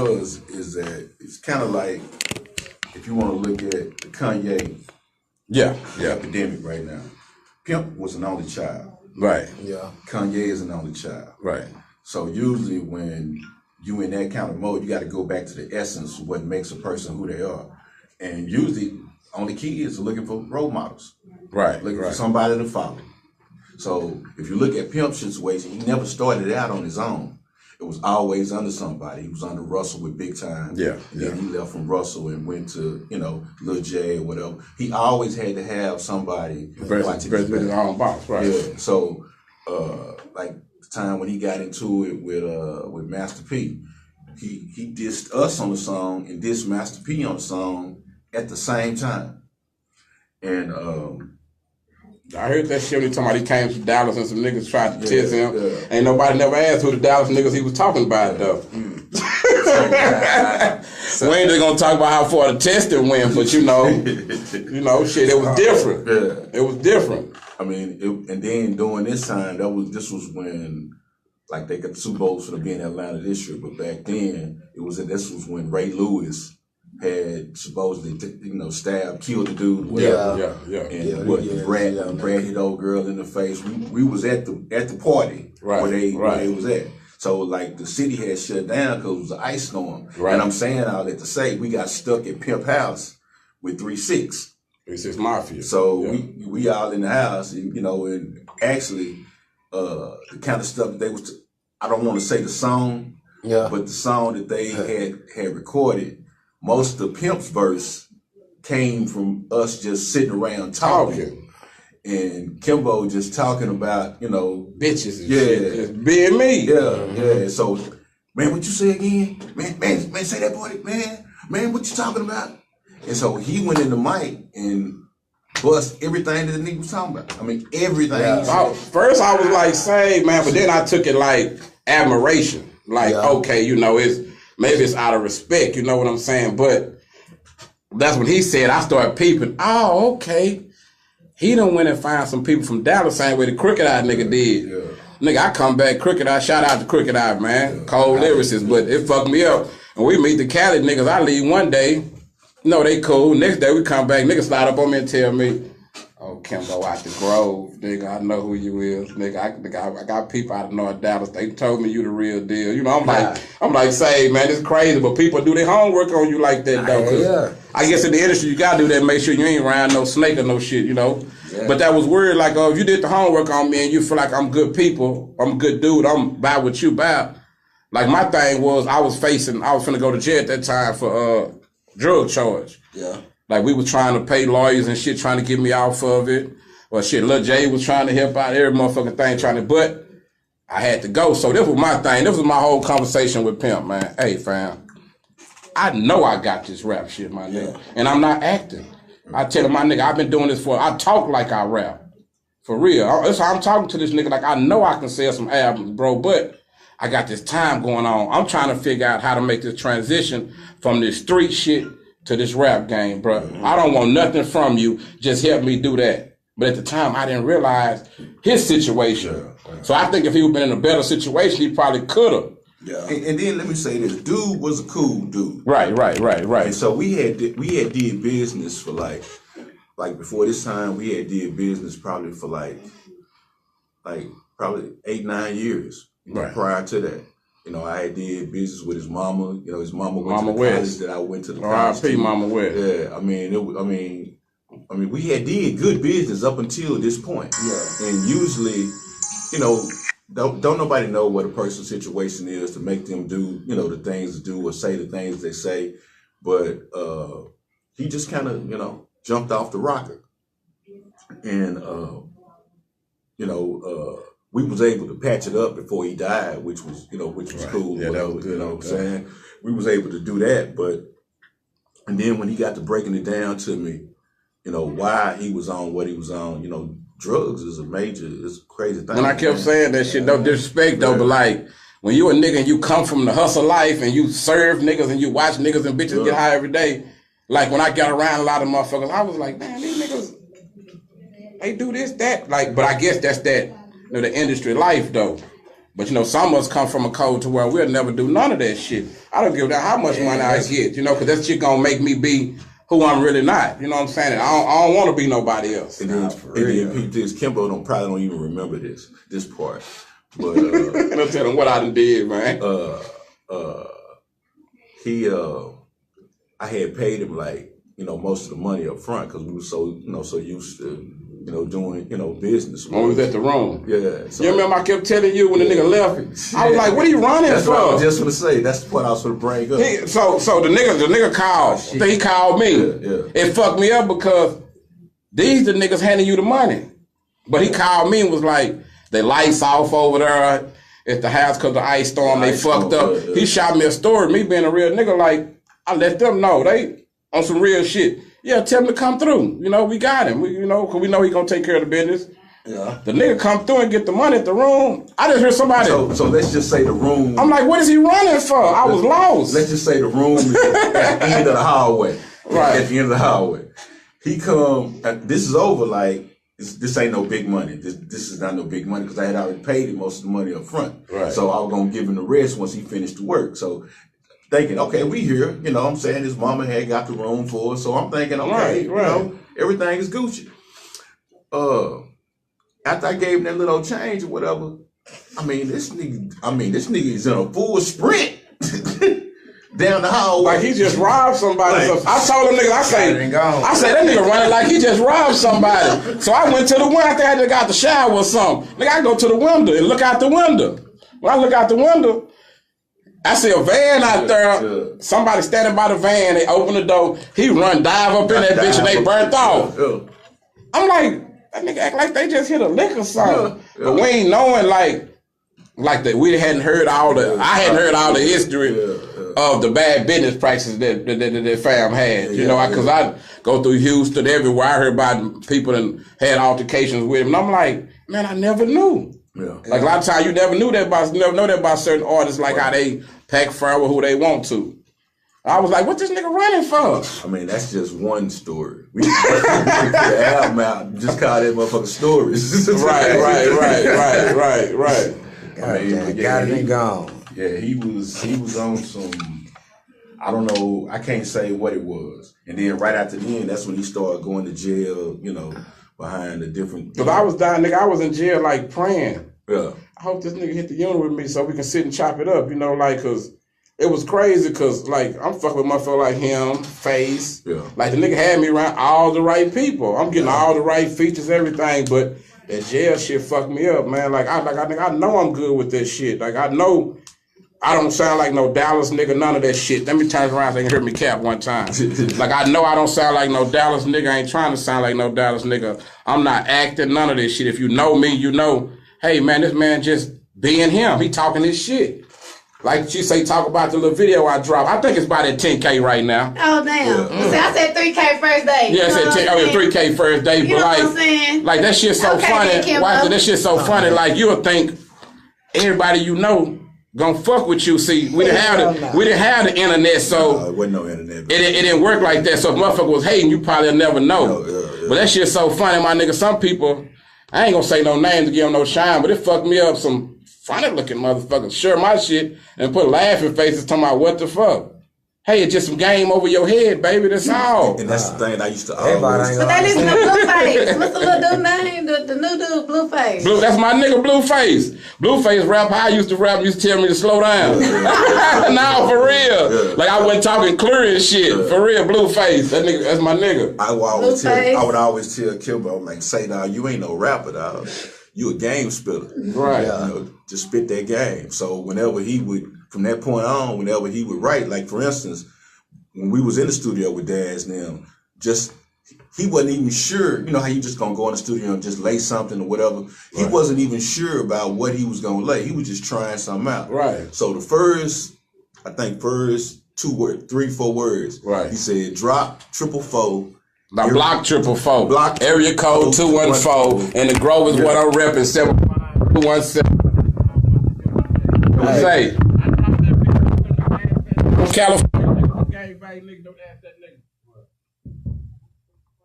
was is that it's kind of like if you want to look at the Kanye epidemic right now. Pimp was an only child. Right. Yeah. Kanye is an only child. Right. So usually when you in that kind of mode, you got to go back to the essence of what makes a person who they are. And usually only kids are looking for role models. Right. Looking for somebody to follow. So if you look at Pimp's situation, he never started out on his own. It was always under somebody. He was under Russell with Big Time. Yeah. Then he left from Russell and went to, Lil J or whatever. He always had to have somebody versus his own boss, right? Yeah. So like the time when he got into it with Master P, he dissed us on the song and dissed Master P on the song at the same time. And I heard that shit when he talking about he came to Dallas and some niggas tried to test him. Yeah. Ain't nobody never asked who the Dallas niggas he was talking about though. So, we ain't just gonna talk about how far the testing went, but shit, it was different. Yeah. It was different. I mean, and then during this time, this was when, like, they got the Super Bowls for to be in Atlanta this year, but back then this was when Ray Lewis had supposedly, stabbed, killed the dude. Whatever. Yeah. And Brad hit old girl in the face. We was at the party where they was at. So like the city had shut down because it was an ice storm. Right. And I'm saying all that to say we got stuck at Pimp House with 3-6. 3-6 Mafia. So we all in the house, and actually the kind of stuff that they was. I don't want to say the song, but the song that they had recorded. Most of Pimp's verse came from us just sitting around talking. And Kimbo just talking about, bitches and shit. Just being me. Yeah. So, man, what you say again? Man, say that boy, man, what you talking about? And so he went in the mic and bust everything that the nigga was talking about. I mean, everything. Yeah. First I was like, say, man, but then I took it like admiration. Like, okay, maybe it's out of respect, you know what I'm saying? But that's when he said, I started peeping. Oh, okay. He done went and found some people from Dallas, same way the Crooked Eye nigga did. Yeah. Nigga, I come back, Crooked Eye, shout out to Crooked Eye, man. Yeah. Cold lyricist, but it fucked me up. And we meet the Cali niggas, I leave one day, they cool. Next day we come back, niggas slide up on me and tell me, oh, Kimbo out the Grove, nigga, I know who you is. Nigga, I got people out of North Dallas. They told me you the real deal. I'm like, say, man, it's crazy, but people do their homework on you like that, though. Cause I guess in the industry, you gotta do that, make sure you ain't around no snake or no shit, Yeah. But that was weird, like, if you did the homework on me and you feel like I'm good people, I'm a good dude, I'm about what you about. Like, my thing was, I was finna go to jail at that time for drug charge. Yeah. Like, we was trying to pay lawyers and shit, trying to get me off of it. Or shit, Lil J was trying to help out every motherfucking thing, but I had to go. So this was my thing. This was my whole conversation with Pimp, man. Hey, fam, I know I got this rap shit, my nigga. And I'm not acting. I tell him, my nigga, I've been doing this I talk like I rap. For real. I'm talking to this nigga like I know I can sell some albums, bro, but I got this time going on. I'm trying to figure out how to make this transition from this street shit to this rap game, bro. Mm-hmm. I don't want nothing from you. Just help me do that. But at the time, I didn't realize his situation. Yeah. So I think if he would have been in a better situation, he probably could have. Yeah. And then let me say this: dude was a cool dude. Right. And so we had did business for like before this time, we had did business probably for like probably 8-9 years. Right. Prior to that. I had did business with his mama. His mama went to the college that I went to the college. R.I.P. Mama West. Yeah, I mean, we had did good business up until this point. Yeah. And usually, don't nobody know what a person's situation is to make them do, the things to do or say the things they say. But he just kind of, jumped off the rocket. And, we was able to patch it up before he died, which was right. Cool. Yeah, that was good. What I'm saying? We was able to do that, and then when he got to breaking it down to me, why he was on what he was on, drugs is it's a crazy thing. When I kept saying that shit, no disrespect though, but like, when you a nigga and you come from the hustle life and you serve niggas and you watch niggas and bitches get high every day, like when I got around a lot of motherfuckers, I was like, man, these niggas, they do this, that. Like, but I guess that's that. The industry life though. But, some of us come from a code to where we'll never do none of that shit. I don't give a damn how much money I get, because that shit gonna make me be who I'm really not. You know what I'm saying? I don't want to be nobody else. And then peep this, Kimbo probably don't even remember this part. But I'll tell him what I done did, man. I had paid him most of the money up front because we were so used to doing business. When we was at the room. Yeah. So, you remember I kept telling you when the nigga left? I was like, what are you running that's for? What I was just gonna say. That's the point I was gonna bring up. So the nigga called. He called me. Yeah. It fucked me up because these the niggas handing you the money. But he called me and was like, the lights off over there at the house because the ice storm, they fucked up. Yeah. He shot me a story. Me being a real nigga, I let them know. They on some real shit. Yeah, tell him to come through. We got him. Because we know he gonna take care of the business. Yeah. The nigga come through and get the money at the room. I just heard somebody. So let's just say the room. I'm like, what is he running for? I was lost. Let's just say the room is at the end of the hallway. Right. At the end of the hallway. He come, this is over this ain't no big money. This is not no big money because I had already paid him most of the money up front. Right. So I was gonna give him the rest once he finished the work. So thinking, okay, we here, what I'm saying, his mama had got the room for us. So I'm thinking, okay, right. Everything is Gucci. After I gave him that little change or whatever, this nigga is in a full sprint down the hallway. Like he just robbed somebody. So I told him nigga, I say that nigga running like he just robbed somebody. So I went to the window. I think I just got the shower or something. Nigga, I go to the window and look out the window. When I look out the window, I see a van out there. Yeah. Somebody standing by the van. They open the door. He run, dive up in that bitch, and they burnt off. Yeah. I'm like, that nigga act like they just hit a lick or something. Yeah. But we ain't knowing like that. We hadn't heard all the. I hadn't heard all the history of the bad business practices that fam had. Because I go through Houston everywhere. I heard about people that had altercations with him, and I'm like, man, I never knew. Yeah. Like a lot of times you never know that about certain artists, like how they pack fur with who they want to. I was like, what this nigga running for? That's just one story. We put the album out and just call that motherfucker stories. Right. Got it and gone. Yeah, he was on some, I don't know, I can't say what it was. And then right after the end, that's when he started going to jail, behind the different. Because I was dying, nigga. I was in jail, praying. Yeah. I hope this nigga hit the unit with me so we can sit and chop it up, because it was crazy because, I'm fucking with motherfucker like him, Face. Yeah. The nigga had me around all the right people. I'm getting all the right features, everything, but that jail shit fucked me up, man. I know I'm good with this shit. I know I don't sound like no Dallas nigga, none of that shit. Let me turn around so they can hear me cap one time. I know I don't sound like no Dallas nigga. I ain't trying to sound like no Dallas nigga. I'm not acting, none of this shit. If you know me, hey man, this man just being him. He talking his shit. Like she say, talk about the little video I dropped. I think it's about at 10K right now. Oh damn! Yeah. I said 3K first day. Yeah, I said 3K first day. You know what I'm saying? That shit's so funny. Watch it. That shit's so funny. You'll think everybody gonna fuck with you. See, we didn't have the internet, so it wasn't no internet. It didn't work like that. So if motherfucker was hating, you probably never know. But that shit's so funny, my nigga. Some people, I ain't gonna say no names to give them no shine, but it fucked me up. Some funny looking motherfuckers share my shit and put laughing faces talking about what the fuck. Hey, it's just some game over your head, baby. That's all. And that's the thing I used to always. But they listen to Blueface. What's the little dude name? The new dude, Blueface. That's my nigga, Blueface. Blueface rap. I used to rap. Used to tell me to slow down. Nah, for real. I wasn't talking clear and shit. For real, Blueface. That nigga. That's my nigga. I would always tell Kilbo, I'm like, say, dog, you ain't no rapper, dog. You a game spitter. Right. Just spit that game. So whenever he would, from that point on, whenever he would write, for instance, when we was in the studio with Daz now, he wasn't even sure, how you just gonna go in the studio and just lay something or whatever. Right. He wasn't even sure about what he was gonna lay. He was just trying something out. Right. So the first 3-4 words. Right. He said, drop 444. Now block 444. Block area code 214. And the Grove is what I'm repping 75117. Say. California.